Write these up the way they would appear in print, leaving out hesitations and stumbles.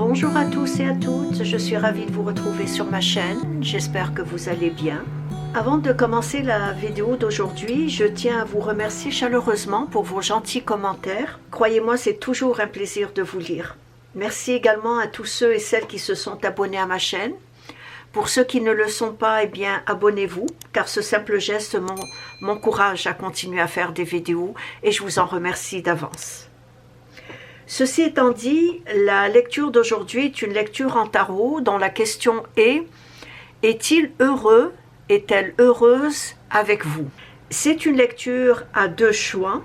Bonjour à tous et à toutes, je suis ravie de vous retrouver sur ma chaîne, j'espère que vous allez bien. Avant de commencer la vidéo d'aujourd'hui, je tiens à vous remercier chaleureusement pour vos gentils commentaires. Croyez-moi, c'est toujours un plaisir de vous lire. Merci également à tous ceux et celles qui se sont abonnés à ma chaîne. Pour ceux qui ne le sont pas, eh bien, abonnez-vous, car ce simple geste m'encourage à continuer à faire des vidéos et je vous en remercie d'avance. Ceci étant dit, la lecture d'aujourd'hui est une lecture en tarot dont la question est « Est-il heureux, est-elle heureuse avec vous ?» C'est une lecture à deux choix.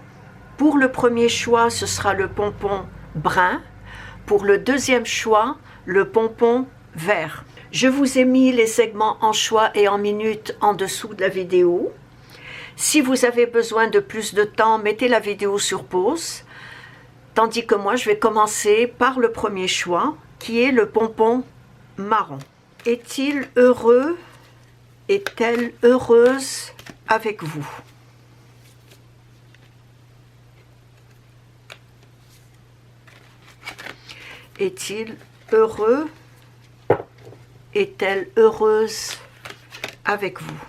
Pour le premier choix, ce sera le pompon brun. Pour le deuxième choix, le pompon vert. Je vous ai mis les segments en choix et en minutes en dessous de la vidéo. Si vous avez besoin de plus de temps, mettez la vidéo sur pause. Tandis que moi, je vais commencer par le premier choix, qui est le pompon marron. Est-il heureux, est-elle heureuse avec vous? Est-il heureux, est-elle heureuse avec vous?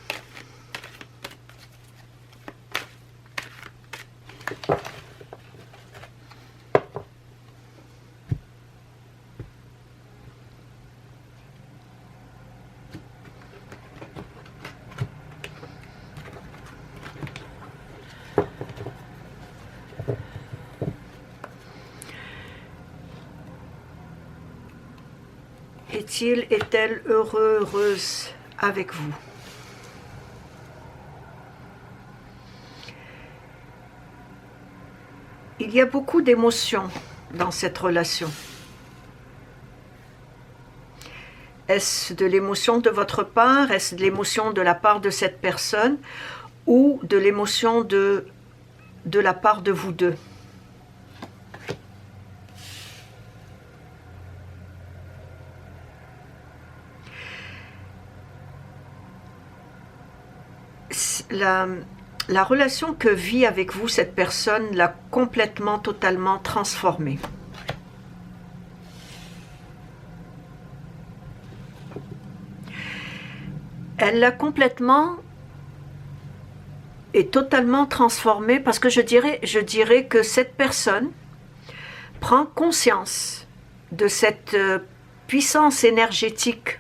Est-il, est-elle heureux, heureuse avec vous? Il y a beaucoup d'émotions dans cette relation. Est-ce de l'émotion de votre part? Est-ce de l'émotion de la part de cette personne? Ou de l'émotion de la part de vous deux? La relation que vit avec vous cette personne l'a complètement, totalement transformée. Elle l'a complètement et totalement transformée parce que je dirais que cette personne prend conscience de cette puissance énergétique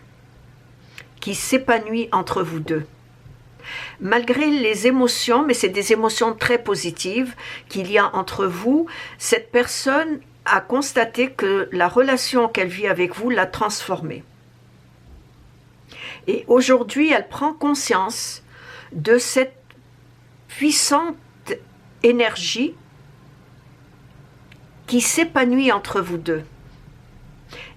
qui s'épanouit entre vous deux. Malgré les émotions, mais c'est des émotions très positives qu'il y a entre vous, cette personne a constaté que la relation qu'elle vit avec vous l'a transformée. Et aujourd'hui, elle prend conscience de cette puissante énergie qui s'épanouit entre vous deux.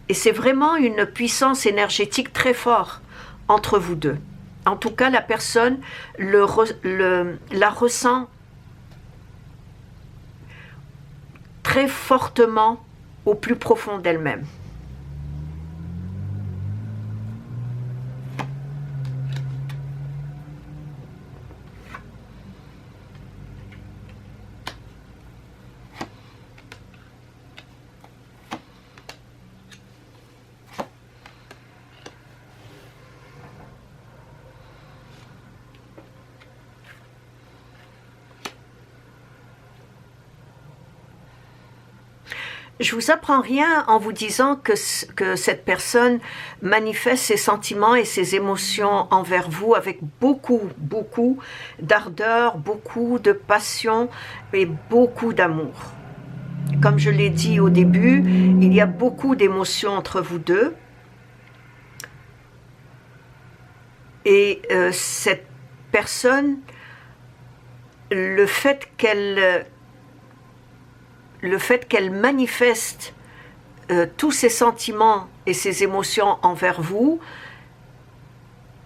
Et c'est vraiment une puissance énergétique très forte entre vous deux. En tout cas, la personne la ressent très fortement au plus profond d'elle-même. Je vous apprends rien en vous disant que cette personne manifeste ses sentiments et ses émotions envers vous avec beaucoup d'ardeur, beaucoup de passion et beaucoup d'amour. Comme je l'ai dit au début, il y a beaucoup d'émotions entre vous deux. Et cette personne, le fait qu'elle manifeste tous ses sentiments et ses émotions envers vous,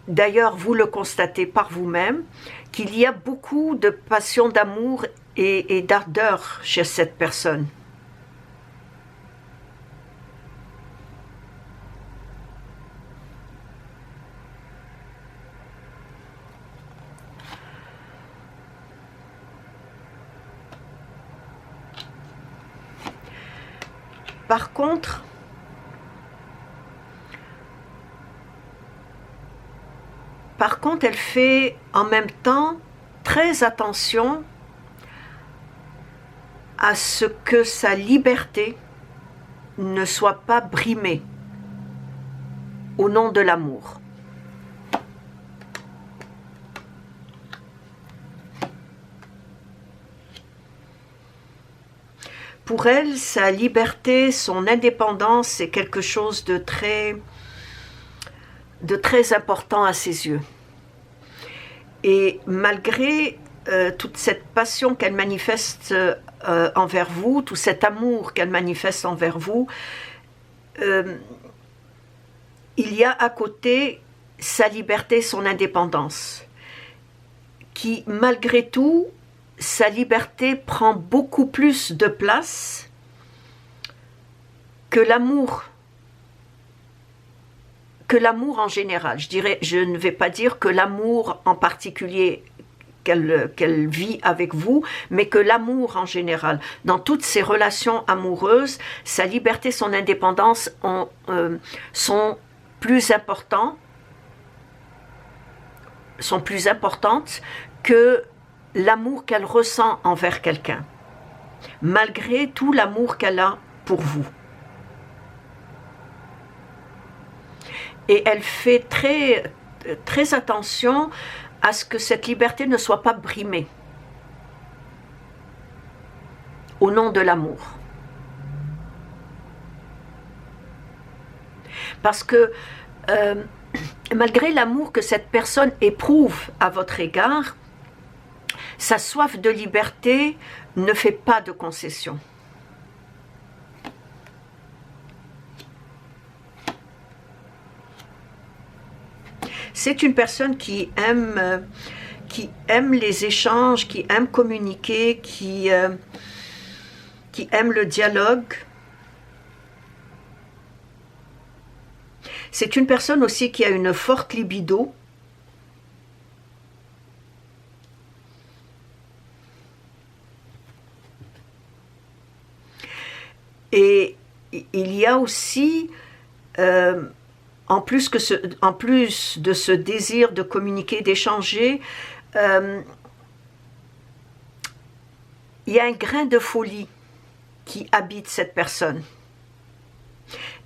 d'ailleurs vous le constatez par vous-même, qu'il y a beaucoup de passion, d'amour et d'ardeur chez cette personne. Par contre, par contre, elle fait en même temps très attention à ce que sa liberté ne soit pas brimée au nom de l'amour. Pour elle, sa liberté, son indépendance, c'est quelque chose de très important à ses yeux. Et malgré toute cette passion qu'elle manifeste envers vous, tout cet amour qu'elle manifeste envers vous, il y a à côté sa liberté, son indépendance, qui malgré tout, sa liberté prend beaucoup plus de place que l'amour en général. Je ne vais pas dire que l'amour en particulier qu'elle vit avec vous, mais que l'amour en général. Dans toutes ses relations amoureuses, sa liberté, son indépendance sont plus importantes que l'amour qu'elle ressent envers quelqu'un, malgré tout l'amour qu'elle a pour vous. Et elle fait très attention à ce que cette liberté ne soit pas brimée au nom de l'amour. Parce que malgré l'amour que cette personne éprouve à votre égard, sa soif de liberté ne fait pas de concession. C'est une personne qui aime les échanges, qui aime communiquer, qui aime le dialogue. C'est une personne aussi qui a une forte libido. Et il y a aussi, en plus de ce désir de communiquer, d'échanger, il y a un grain de folie qui habite cette personne.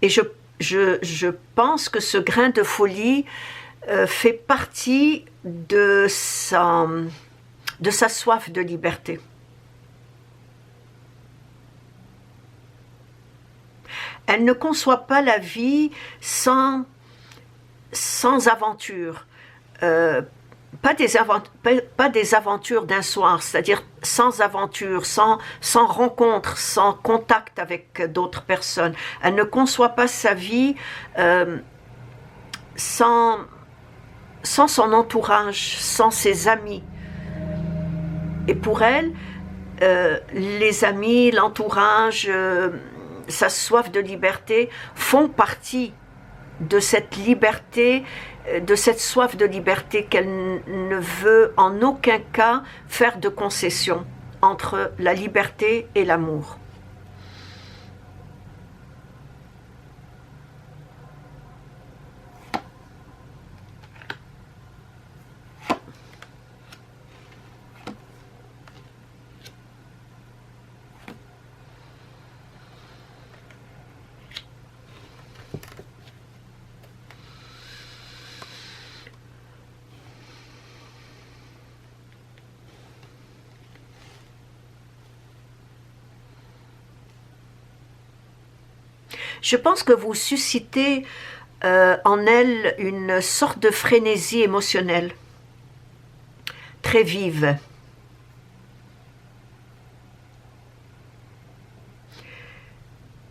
Et je pense que ce grain de folie fait partie de sa soif de liberté. Elle ne conçoit pas la vie sans aventure. Pas des aventures d'un soir, c'est-à-dire sans aventure, sans rencontre, sans contact avec d'autres personnes. Elle ne conçoit pas sa vie sans son entourage, sans ses amis. Et pour elle, les amis, l'entourage, sa soif de liberté font partie de cette liberté, de cette soif de liberté qu'elle ne veut en aucun cas faire de concession entre la liberté et l'amour. Je pense que vous suscitez en elle une sorte de frénésie émotionnelle, très vive.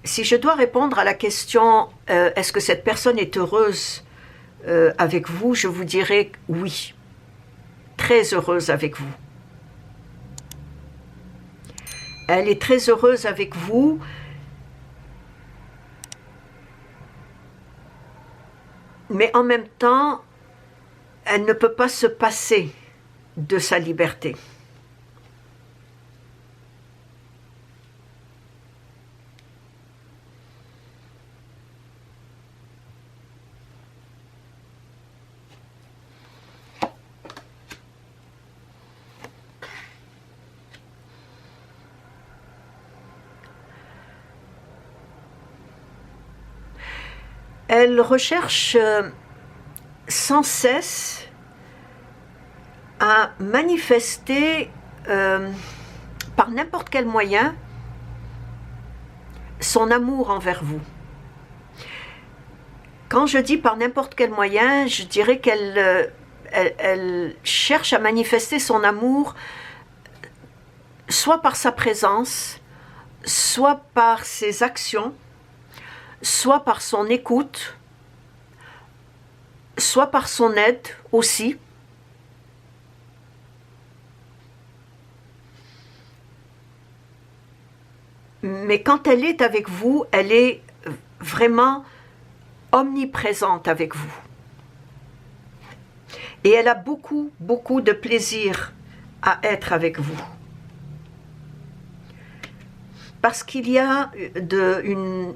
Si je dois répondre à la question est-ce que cette personne est heureuse avec vous, je vous dirais oui, très heureuse avec vous. Elle est très heureuse avec vous. Mais en même temps, elle ne peut pas se passer de sa liberté. Elle recherche sans cesse à manifester par n'importe quel moyen son amour envers vous. Quand je dis par n'importe quel moyen, je dirais qu'elle elle cherche à manifester son amour soit par sa présence, soit par ses actions, soit par son écoute, soit par son aide aussi. Mais quand elle est avec vous, elle est vraiment omniprésente avec vous. Et elle a beaucoup, beaucoup de plaisir à être avec vous. Parce qu'il y a une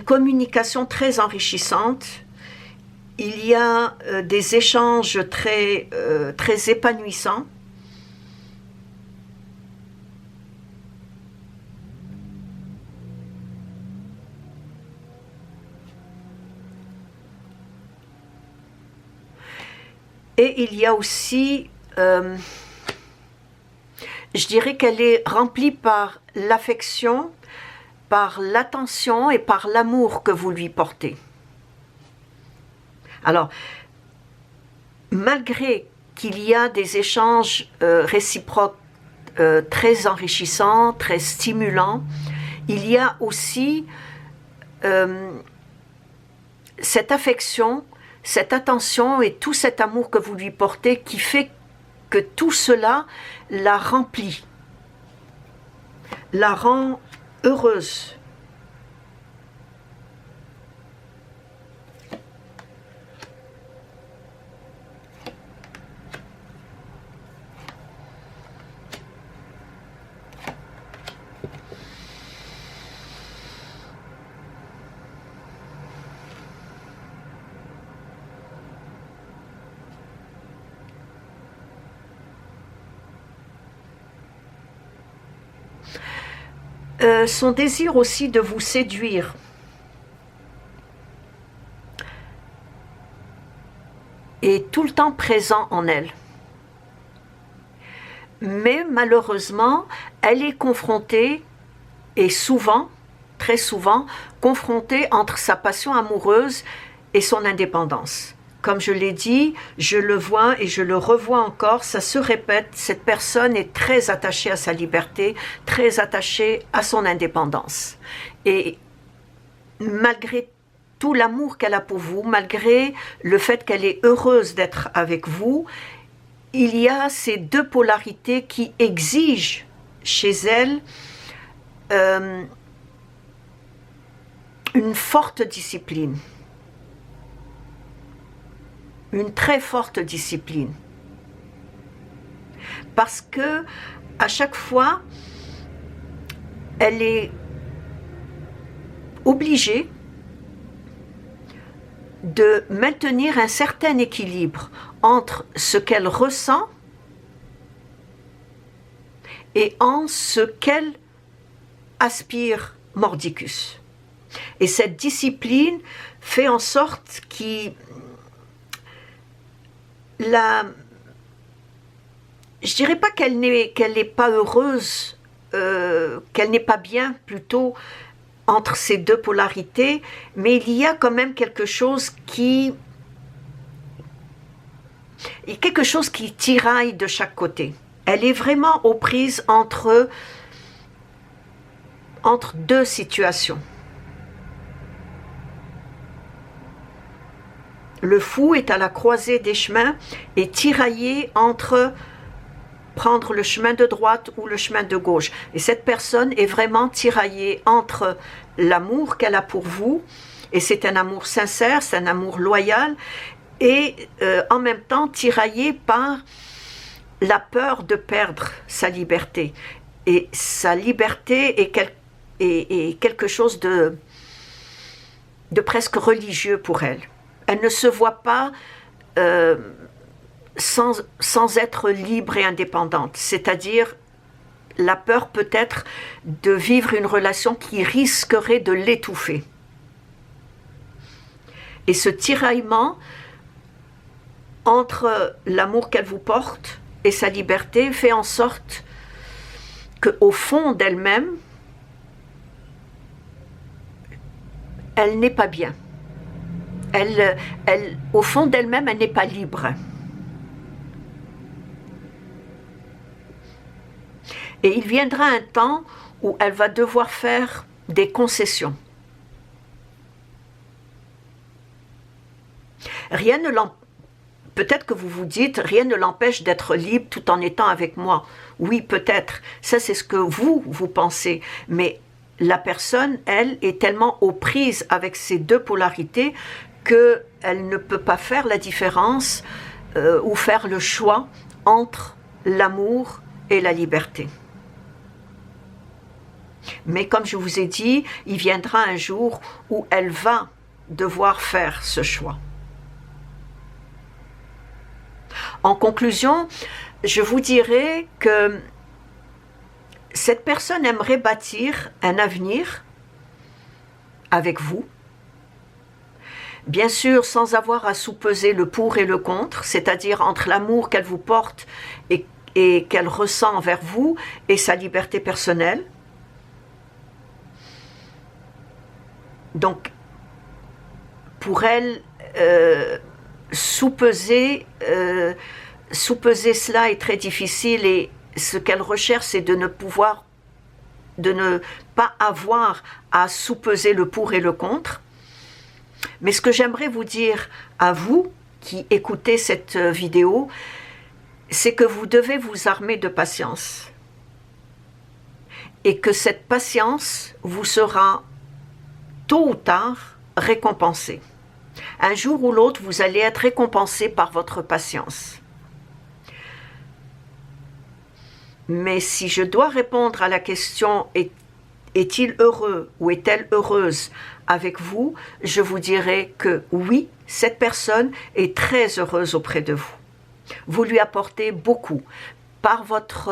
communication très enrichissante, il y a des échanges très épanouissants. Et il y a aussi, je dirais qu'elle est remplie par l'affection, par l'attention et par l'amour que vous lui portez. Alors, malgré qu'il y a des échanges réciproques très enrichissants, très stimulants, il y a aussi cette affection, cette attention et tout cet amour que vous lui portez qui fait que tout cela la remplit, la rend heureuse. Son désir aussi de vous séduire est tout le temps présent en elle. Mais malheureusement, elle est confrontée, et souvent, très souvent, confrontée entre sa passion amoureuse et son indépendance. Comme je l'ai dit, je le vois et je le revois encore, ça se répète, cette personne est très attachée à sa liberté, très attachée à son indépendance. Et malgré tout l'amour qu'elle a pour vous, malgré le fait qu'elle est heureuse d'être avec vous, il y a ces deux polarités qui exigent chez elle une forte discipline. Une très forte discipline. Parce que à chaque fois, elle est obligée de maintenir un certain équilibre entre ce qu'elle ressent et en ce qu'elle aspire mordicus. Et cette discipline fait en sorte qu'il je dirais pas qu'elle n'est pas heureuse, qu'elle n'est pas bien plutôt entre ces deux polarités, mais il y a quand même quelque chose qui tiraille de chaque côté. Elle est vraiment aux prises entre deux situations. Le fou est à la croisée des chemins et tiraillé entre prendre le chemin de droite ou le chemin de gauche. Et cette personne est vraiment tiraillée entre l'amour qu'elle a pour vous, et c'est un amour sincère, c'est un amour loyal, et en même temps tiraillée par la peur de perdre sa liberté. Et sa liberté est quelque chose de presque religieux pour elle. Elle ne se voit pas sans être libre et indépendante. C'est-à-dire, la peur peut-être de vivre une relation qui risquerait de l'étouffer. Et ce tiraillement entre l'amour qu'elle vous porte et sa liberté fait en sorte qu'au fond d'elle-même, elle n'est pas bien. Au fond d'elle-même, elle n'est pas libre. Et il viendra un temps où elle va devoir faire des concessions. Rien ne l'empêche. Peut-être que vous vous dites, rien ne l'empêche d'être libre tout en étant avec moi. Oui, peut-être. Ça, c'est ce que vous pensez. Mais la personne, elle, est tellement aux prises avec ces deux polarités qu'elle ne peut pas faire la différence ou faire le choix entre l'amour et la liberté. Mais comme je vous ai dit, il viendra un jour où elle va devoir faire ce choix. En conclusion, je vous dirais que cette personne aimerait bâtir un avenir avec vous, bien sûr sans avoir à soupeser le pour et le contre, c'est-à-dire entre l'amour qu'elle vous porte et qu'elle ressent envers vous et sa liberté personnelle. Donc, pour elle, soupeser cela est très difficile et ce qu'elle recherche, c'est de ne pas avoir à soupeser le pour et le contre. Mais ce que j'aimerais vous dire à vous qui écoutez cette vidéo, c'est que vous devez vous armer de patience et que cette patience vous sera tôt ou tard récompensée. Un jour ou l'autre, vous allez être récompensé par votre patience. Mais si je dois répondre à la question « Est-il heureux ou est-elle heureuse avec vous ?», je vous dirai que oui, cette personne est très heureuse auprès de vous. Vous lui apportez beaucoup par votre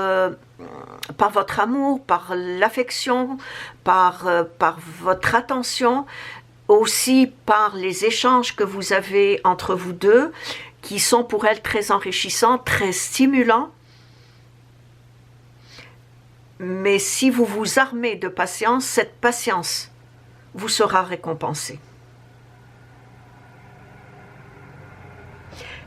amour, par l'affection, par votre attention, aussi par les échanges que vous avez entre vous deux, qui sont pour elle très enrichissants, très stimulants. Mais si vous vous armez de patience, cette patience vous sera récompensée.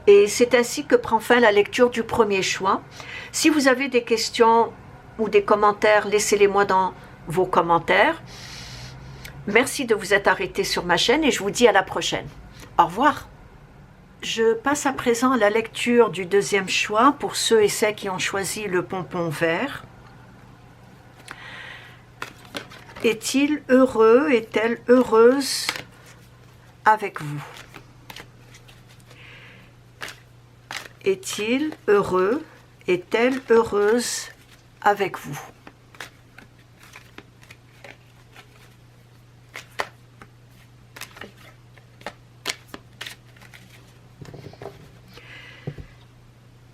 Et c'est ainsi que prend fin la lecture du premier choix. Si vous avez des questions ou des commentaires, laissez-les-moi dans vos commentaires. Merci de vous être arrêté sur ma chaîne et je vous dis à la prochaine. Au revoir. Je passe à présent à la lecture du deuxième choix pour ceux et celles qui ont choisi le pompon vert. Est-il heureux, est-elle heureuse avec vous? Est-il heureux, est-elle heureuse avec vous?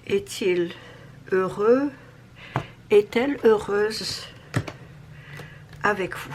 Est-il heureux, est-elle heureuse avec vous?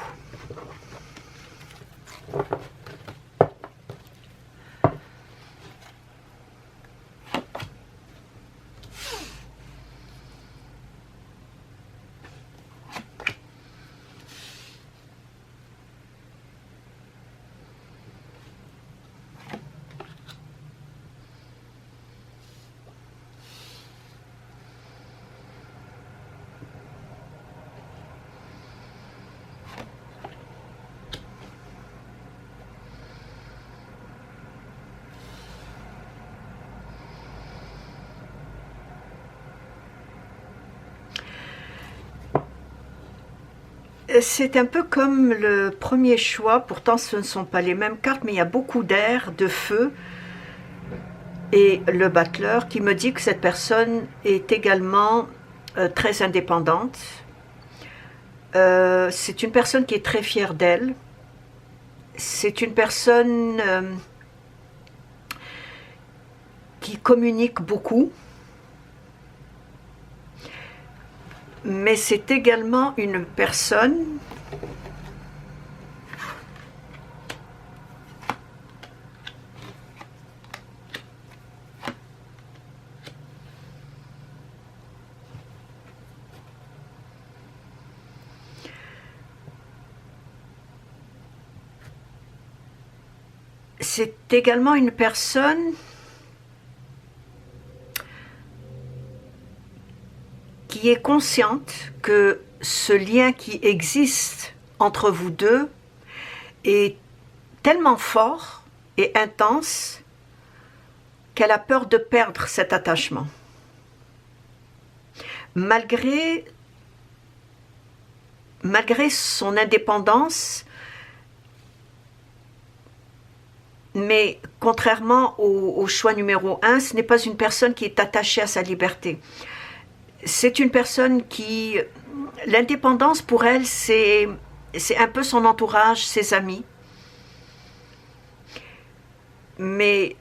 C'est un peu comme le premier choix, pourtant ce ne sont pas les mêmes cartes, mais il y a beaucoup d'air, de feu, et le battleur qui me dit que cette personne est également très indépendante. C'est une personne qui est très fière d'elle, c'est une personne qui communique beaucoup. mais c'est également une personne qui est consciente que ce lien qui existe entre vous deux est tellement fort et intense qu'elle a peur de perdre cet attachement. Malgré son indépendance, mais contrairement au choix numéro 1, ce n'est pas une personne qui est attachée à sa liberté. C'est une personne qui... L'indépendance pour elle, c'est un peu son entourage, ses amis. Mais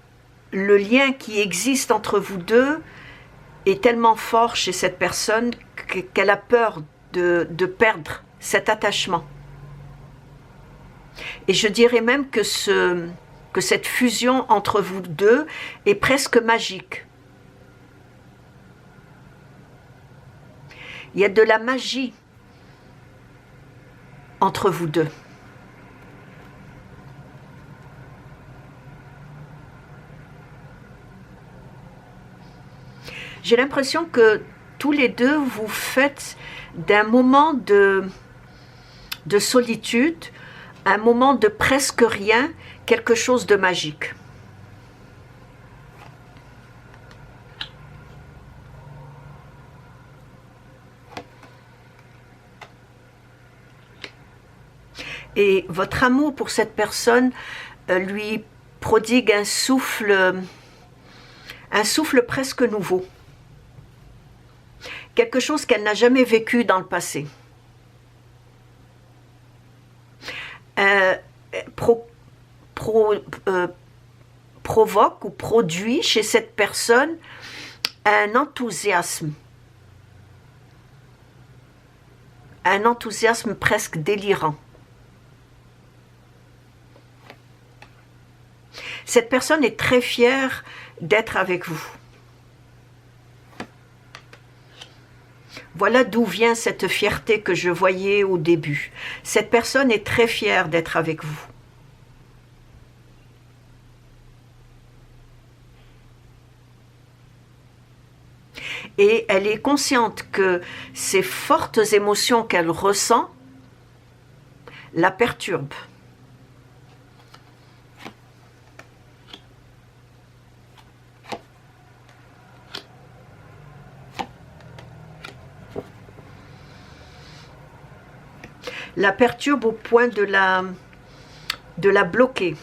le lien qui existe entre vous deux est tellement fort chez cette personne qu'elle a peur de perdre cet attachement. Et je dirais même que cette fusion entre vous deux est presque magique. Il y a de la magie entre vous deux. J'ai l'impression que tous les deux vous faites d'un moment de solitude, un moment de presque rien, quelque chose de magique. Et votre amour pour cette personne lui prodigue un souffle presque nouveau. Quelque chose qu'elle n'a jamais vécu dans le passé. Provoque ou produit chez cette personne un enthousiasme presque délirant. Cette personne est très fière d'être avec vous. Voilà d'où vient cette fierté que je voyais au début. Cette personne est très fière d'être avec vous. Et elle est consciente que ces fortes émotions qu'elle ressent la perturbent. La perturbe au point de la bloquer,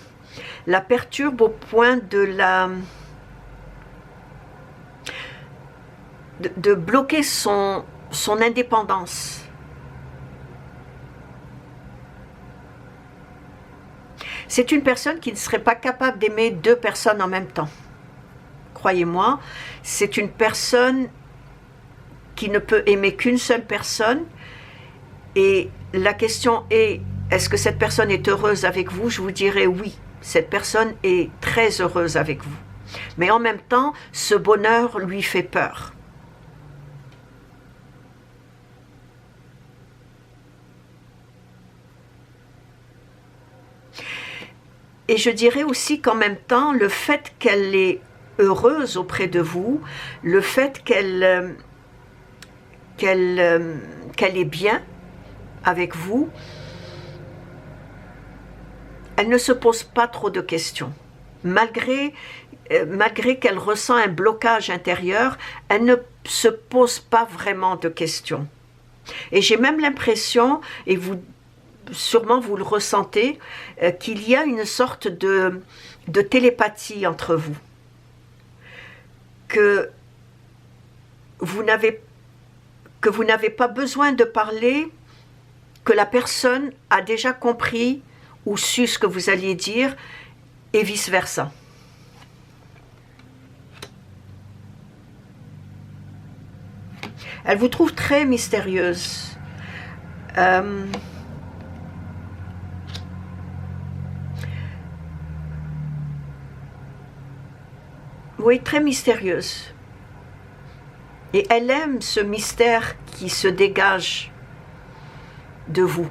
la perturbe au point de bloquer son indépendance. C'est une personne qui ne serait pas capable d'aimer deux personnes en même temps. Croyez-moi, c'est une personne qui ne peut aimer qu'une seule personne. Et la question est, est-ce que cette personne est heureuse avec vous? Je vous dirais oui, cette personne est très heureuse avec vous. Mais en même temps, ce bonheur lui fait peur. Et je dirais aussi qu'en même temps, le fait qu'elle est heureuse auprès de vous, le fait qu'elle est bien avec vous, elle ne se pose pas trop de questions. Malgré qu'elle ressent un blocage intérieur, elle ne se pose pas vraiment de questions. Et j'ai même l'impression, et sûrement vous le ressentez, qu'il y a une sorte de télépathie entre vous. Que vous n'avez pas besoin de parler, que la personne a déjà compris ou su ce que vous alliez dire, et vice-versa. Elle vous trouve très mystérieuse. Oui, très mystérieuse. Et elle aime ce mystère qui se dégage de vous.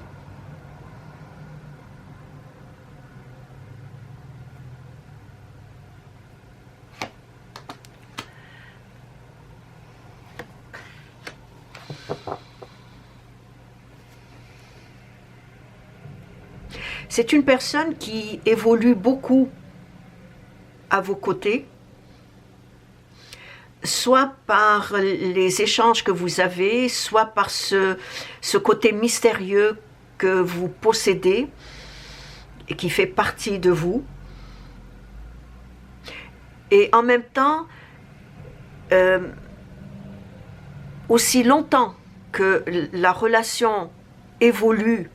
C'est une personne qui évolue beaucoup à vos côtés, soit par les échanges que vous avez, soit par ce côté mystérieux que vous possédez et qui fait partie de vous. Et en même temps, aussi longtemps que la relation évolue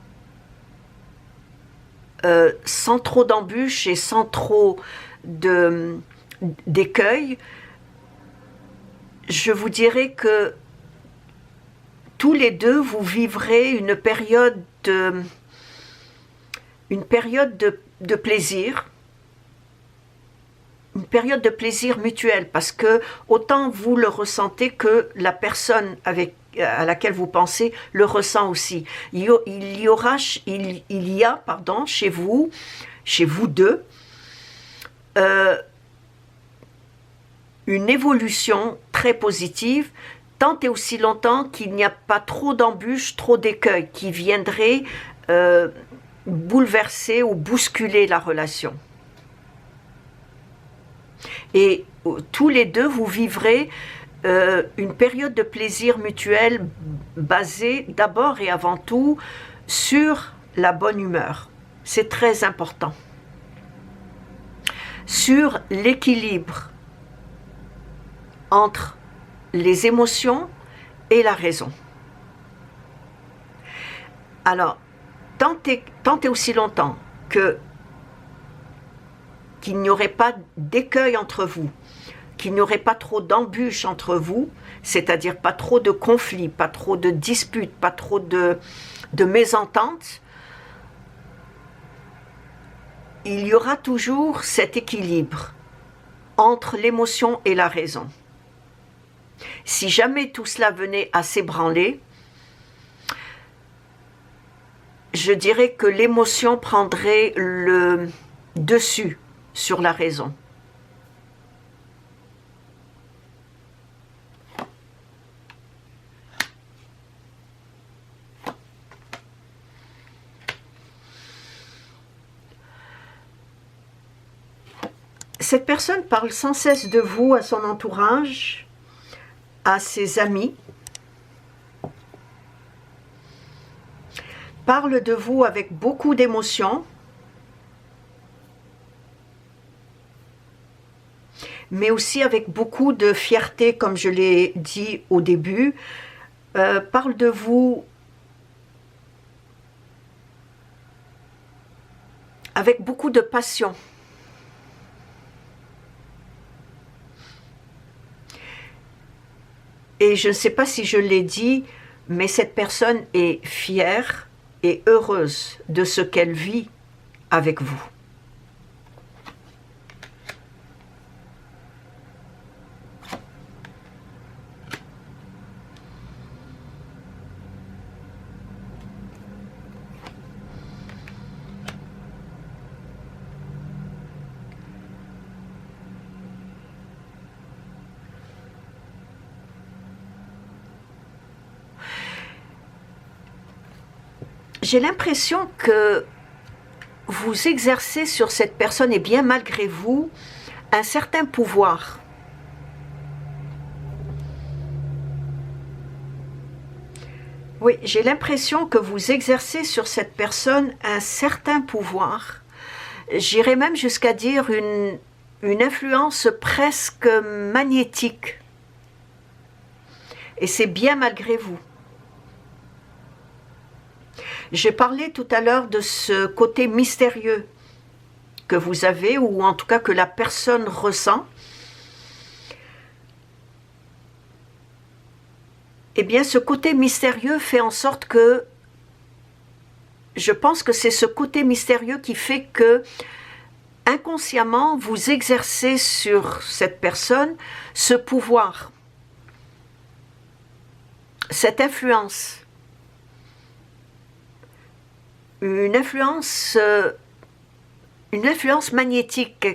sans trop d'embûches et sans trop d'écueils, je vous dirais que tous les deux, vous vivrez une période de plaisir, une période de plaisir mutuel, parce que autant vous le ressentez que la personne à laquelle vous pensez le ressent aussi. Il y a chez vous deux, une évolution très positive, tant et aussi longtemps qu'il n'y a pas trop d'embûches, trop d'écueils qui viendraient bouleverser ou bousculer la relation. Et tous les deux, vous vivrez une période de plaisir mutuel basée d'abord et avant tout sur la bonne humeur. C'est très important. Sur l'équilibre entre les émotions et la raison. Alors, tant et aussi longtemps qu'il n'y aurait pas d'écueil entre vous, qu'il n'y aurait pas trop d'embûches entre vous, c'est-à-dire pas trop de conflits, pas trop de disputes, pas trop de mésententes, il y aura toujours cet équilibre entre l'émotion et la raison. Si jamais tout cela venait à s'ébranler, je dirais que l'émotion prendrait le dessus sur la raison. Cette personne parle sans cesse de vous à son entourage, à ses amis, parle de vous avec beaucoup d'émotion, mais aussi avec beaucoup de fierté, comme je l'ai dit au début, parle de vous avec beaucoup de passion. Et je ne sais pas si je l'ai dit, mais cette personne est fière et heureuse de ce qu'elle vit avec vous. J'ai l'impression que vous exercez sur cette personne, et bien malgré vous, un certain pouvoir. Oui, j'ai l'impression que vous exercez sur cette personne un certain pouvoir. J'irais même jusqu'à dire une influence presque magnétique. Et c'est bien malgré vous. J'ai parlé tout à l'heure de ce côté mystérieux que vous avez, ou en tout cas que la personne ressent. eh bien, ce côté mystérieux fait en sorte que, je pense que c'est ce côté mystérieux qui fait que, inconsciemment, vous exercez sur cette personne ce pouvoir, cette influence. Une influence magnétique.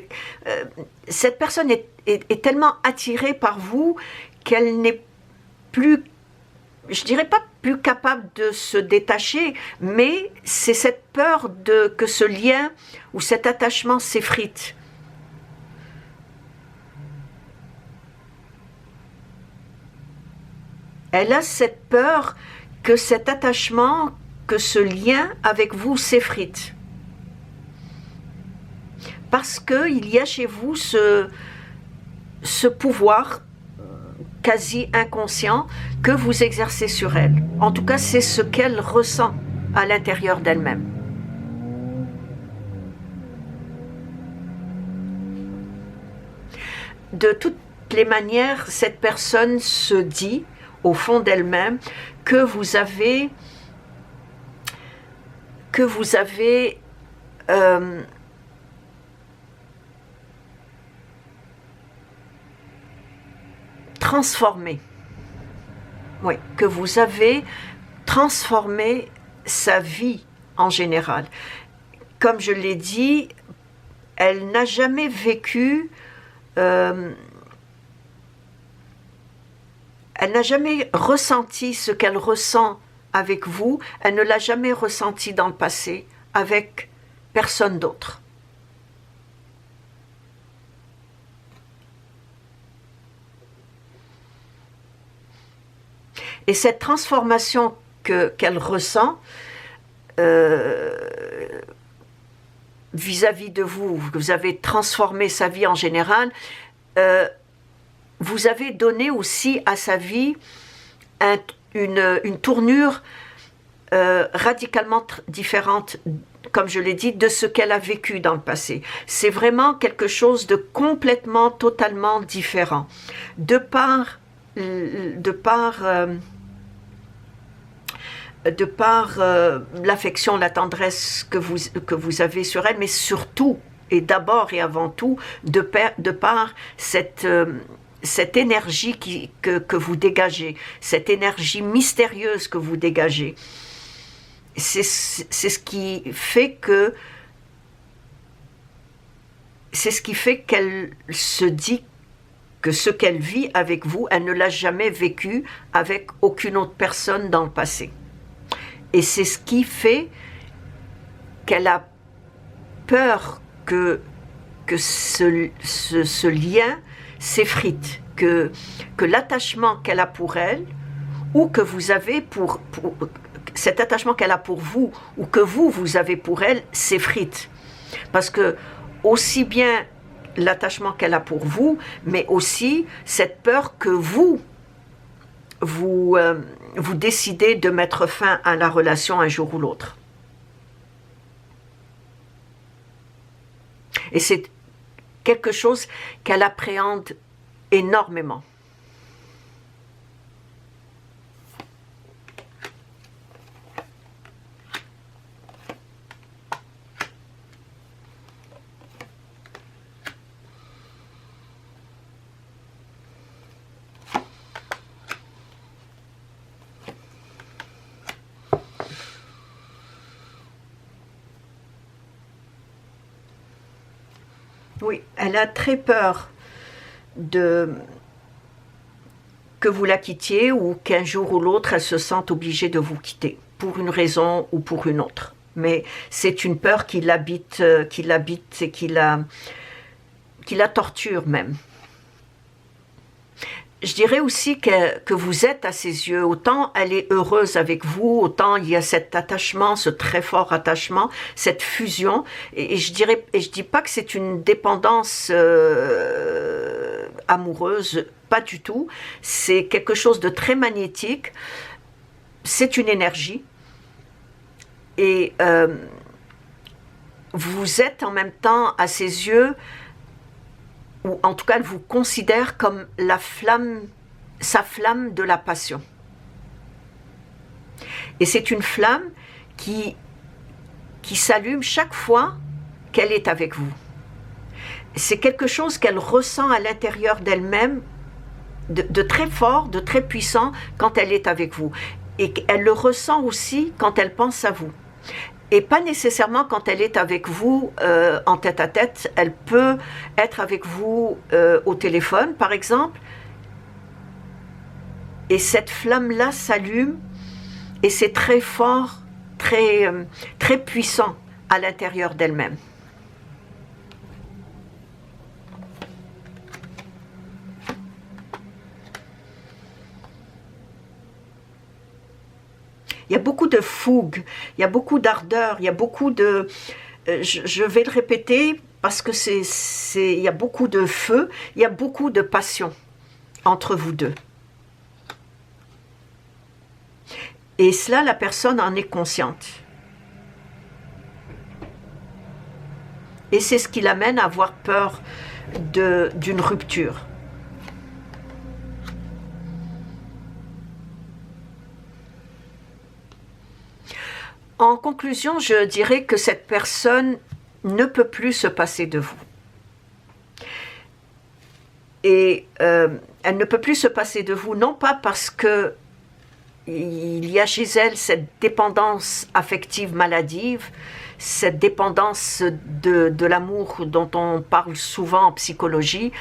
Cette personne est tellement attirée par vous qu'elle n'est plus, je dirais pas plus capable de se détacher, mais c'est cette peur que ce lien ou cet attachement s'effrite. Elle a cette peur que cet attachement, que ce lien avec vous s'effrite. Parce qu'il y a chez vous ce pouvoir quasi inconscient que vous exercez sur elle. En tout cas, c'est ce qu'elle ressent à l'intérieur d'elle-même. De toutes les manières, cette personne se dit, au fond d'elle-même, que vous avez transformé. Oui, que vous avez transformé sa vie en général. Comme je l'ai dit, elle n'a jamais vécu, elle n'a jamais ressenti ce qu'elle ressent avec vous, elle ne l'a jamais ressenti dans le passé avec personne d'autre. Et cette transformation qu'elle ressent vis-à-vis de vous, vous avez transformé sa vie en général, vous avez donné aussi à sa vie une tournure radicalement différente, comme je l'ai dit, de ce qu'elle a vécu dans le passé. C'est vraiment quelque chose de complètement, totalement différent. De par l'affection, la tendresse que vous avez sur elle, mais surtout, et d'abord et avant tout, de par cette énergie que vous dégagez, cette énergie mystérieuse que vous dégagez. C'est ce qui fait qu'elle se dit que ce qu'elle vit avec vous, elle ne l'a jamais vécu avec aucune autre personne dans le passé. Et c'est ce qui fait qu'elle a peur que ce lien s'effrite, que l'attachement qu'elle a pour elle, ou que vous avez cet attachement qu'elle a pour vous, ou que vous avez pour elle, s'effrite. Parce que aussi bien l'attachement qu'elle a pour vous, mais aussi cette peur que vous décidez de mettre fin à la relation un jour ou l'autre. Et c'est quelque chose qu'elle appréhende énormément. Oui, elle a très peur que vous la quittiez ou qu'un jour ou l'autre, elle se sente obligée de vous quitter, pour une raison ou pour une autre. Mais c'est une peur qui l'habite et qui la torture même. Je dirais aussi que vous êtes à ses yeux, autant elle est heureuse avec vous, autant il y a cet attachement, ce très fort attachement, cette fusion, et je dis pas que c'est une dépendance amoureuse, pas du tout, c'est quelque chose de très magnétique, c'est une énergie, et vous êtes en même temps à ses yeux, ou en tout cas elle vous considère comme sa flamme de la passion. Et c'est une flamme qui s'allume chaque fois qu'elle est avec vous. C'est quelque chose qu'elle ressent à l'intérieur d'elle-même, de très fort, de très puissant quand elle est avec vous. Et elle le ressent aussi quand elle pense à vous. Et pas nécessairement quand elle est avec vous en tête-à-tête. Elle peut être avec vous au téléphone, par exemple. Et cette flamme-là s'allume et c'est très fort, très puissant à l'intérieur d'elle-même. Il y a beaucoup de fougue, il y a beaucoup d'ardeur, il y a beaucoup de... je vais le répéter parce que il y a beaucoup de feu, il y a beaucoup de passion entre vous deux. Et cela, la personne en est consciente. Et c'est ce qui l'amène à avoir peur d'une rupture. En conclusion, je dirais que cette personne ne peut plus se passer de vous. Et elle ne peut plus se passer de vous, non pas parce que il y a chez elle cette dépendance affective maladive, cette dépendance de l'amour dont on parle souvent en psychologie,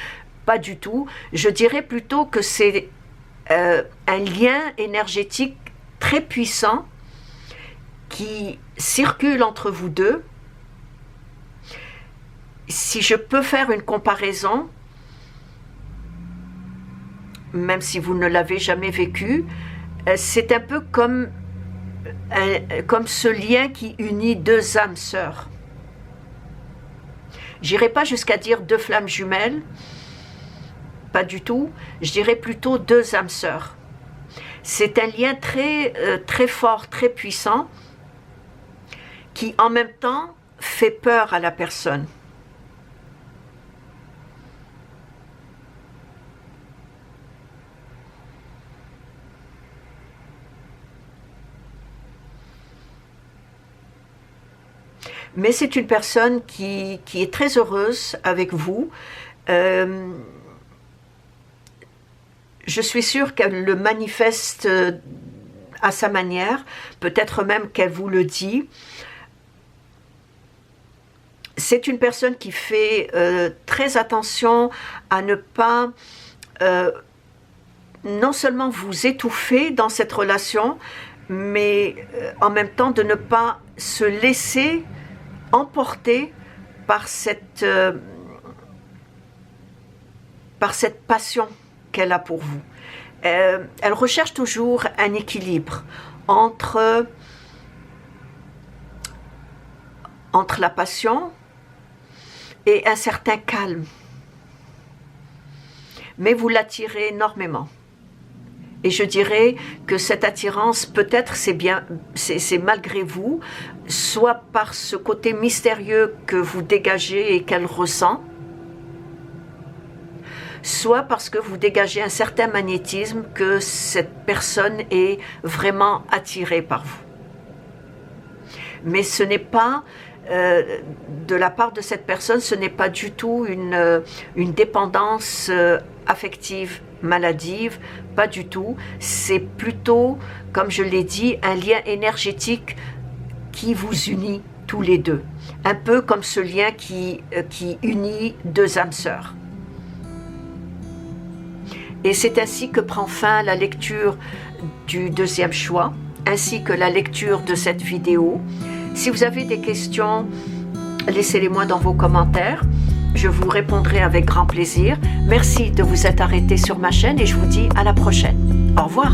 pas du tout. Je dirais plutôt que c'est un lien énergétique très puissant qui circule entre vous deux. Si je peux faire une comparaison, même si vous ne l'avez jamais vécu, c'est un peu comme ce lien qui unit deux âmes sœurs. J'irai pas jusqu'à dire deux flammes jumelles, pas du tout, je dirais plutôt deux âmes sœurs. C'est un lien très fort, très puissant, qui en même temps fait peur à la personne. Mais c'est une personne qui est très heureuse avec vous. Je suis sûre qu'elle le manifeste à sa manière, peut-être même qu'elle vous le dit. C'est une personne qui fait très attention à ne pas non seulement vous étouffer dans cette relation, mais en même temps de ne pas se laisser emporter par cette passion qu'elle a pour vous. Elle recherche toujours un équilibre entre la passion et un certain calme. Mais vous l'attirez énormément. Et je dirais que cette attirance, peut-être c'est malgré vous, soit par ce côté mystérieux que vous dégagez et qu'elle ressent, soit parce que vous dégagez un certain magnétisme que cette personne est vraiment attirée par vous. Mais ce n'est pas, de la part de cette personne, ce n'est pas du tout une dépendance affective maladive, pas du tout. C'est plutôt, comme je l'ai dit, un lien énergétique qui vous unit tous les deux. Un peu comme ce lien qui unit deux âmes sœurs. Et c'est ainsi que prend fin la lecture du deuxième choix, ainsi que la lecture de cette vidéo. Si vous avez des questions, laissez-les-moi dans vos commentaires. Je vous répondrai avec grand plaisir. Merci de vous être arrêté sur ma chaîne et je vous dis à la prochaine. Au revoir.